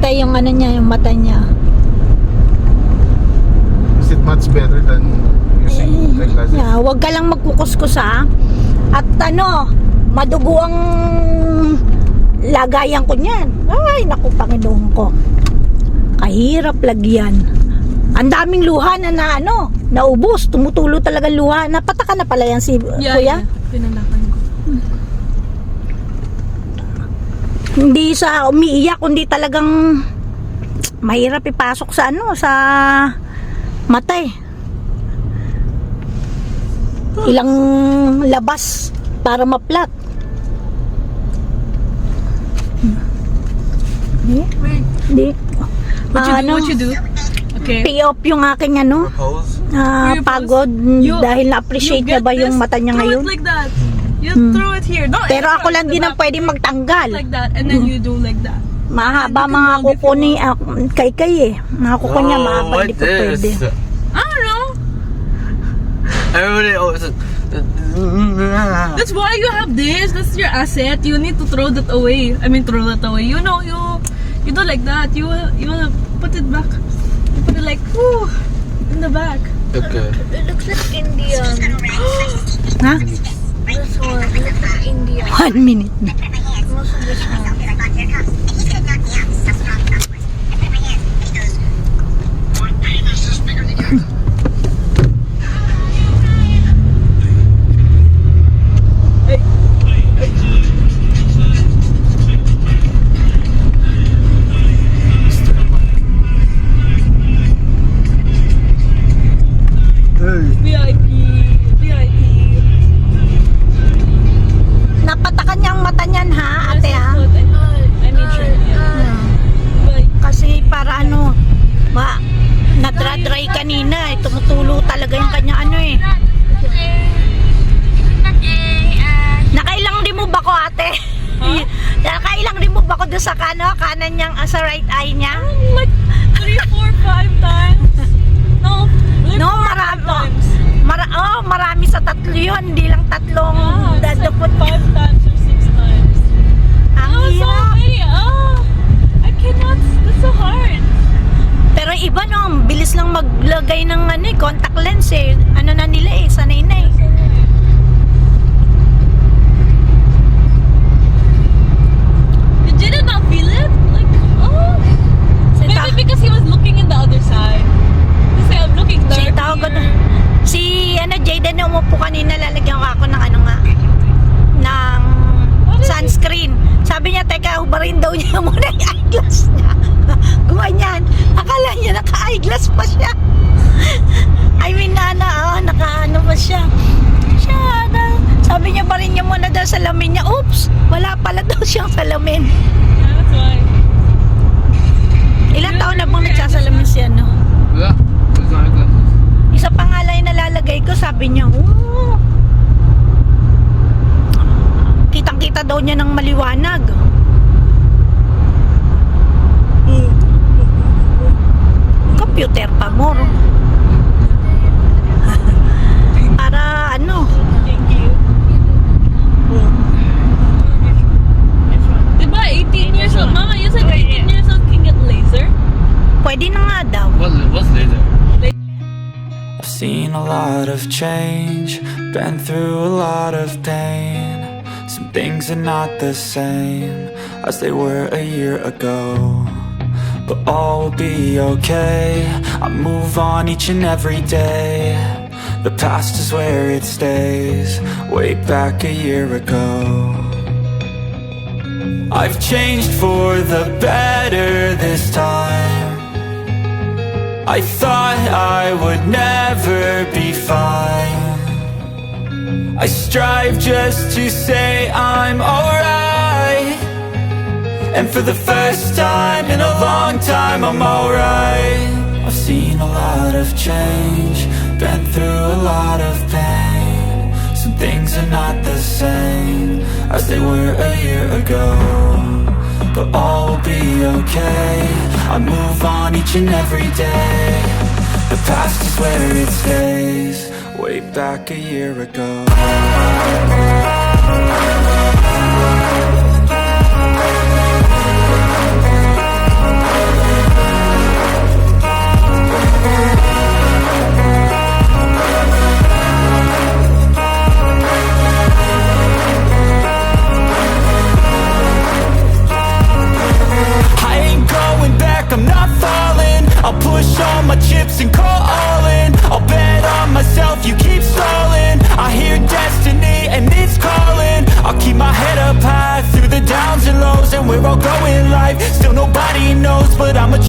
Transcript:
Namatay yung ano niya, yung mata niya. Is it much better than using eyeglasses? Yeah, wag ka lang magkukuskus ha. At ano, madugo ang lagayan ko niyan. Ay, naku, Panginoon ko. Kahirap lagyan. Ang daming luha na ano, naubos. Tumutulo talaga luha. Napataka na pala yan si Kuya? Yeah, pinanakan ko. Hindi sa umiiyak, kundi talagang mahirap ipasok sa ano, sa mata eh. Ilang labas para maplat. Hindi. What you do? Okay. Pay off yung aking ano, Pose? pagod dahil na-appreciate niya ba yung mata niya ngayon. Throw it like that. You throw it here. No, Pero ako lang din ang pwedeng magtanggal. like that, and then you do like that. Mahaba mga kuko ni kay eh. Mga kuko niya mahaba, what hindi po pwede. this? I don't know. Everybody always That's why you have this. That's your asset. You need to throw that away. I mean, throw that away. You know, you do like that. You wanna put it back. You put it like whoo in the back. Okay. It looks like Indian. Ha? This one, it looks like Indian. 1 minute. Most of this one. VIP, VIP. Napatakan niya ang mata niyan ha, ate ha. I made sure. Yeah. But Kasi para ano, nadra-dry kanina, tumutulo talaga yung kanya ano eh. Nakailang remove ako ate. Huh? Nakailang remove ako doon sa kanan niyang sa right eye niya. like 3, 4, 5 times. No, like No, 4, marami. 5 times. Marami sa tatlo yun, hindi lang tatlong It's like dadupot. 5 times or 6 times. Ang Oh, so hirap. many. Oh, I cannot. That's so hard. Pero iba no, ang bilis lang maglagay ng ano, contact lens eh. Ano na nila eh, sanay na eh. Did you not feel it? Like, oh. Maybe because he was looking in the other side. Kasi I'm looking Si dark tawag ko here. si Jayden na umupo kanina, lalagyan ko ako ng ano nga, ng sunscreen. Sabi niya, teka, hubarin daw niya muna yung eyeglass niya. Gumanyan. Akala niya naka-eyeglass pa siya. I mean, naka-ano pa siya. Sabi niya, barin niya muna daw salamin niya. Oops! Wala pala daw siyang salamin. Yeah, that's why. Ilang taon na bang nagsasalamin siya, no? Yeah. It's not glasses. Isa pa nga lang yung nalalagay ko, sabi niya, oh. Kitang-kita daw niya ng maliwanag. Computer pa mo. Para ano, Thank you. Diba 18 years old? Mama, you said 18 years old can get laser? pwede na nga daw. What's laser? I've seen a lot of change, been through a lot of pain. Some things are not the same as they were a year ago, but all will be okay. I move on each and every day. The past is where it stays, way back a year ago. I've changed for the better this time. I thought I would never be fine. I strive just to say I'm alright, and for the first time in a long time I'm alright. I've seen a lot of change, been through a lot of pain. Some things are not the same as they were a year ago, but all will be okay. I move on each and every day. The past is where it stays, way back a year ago.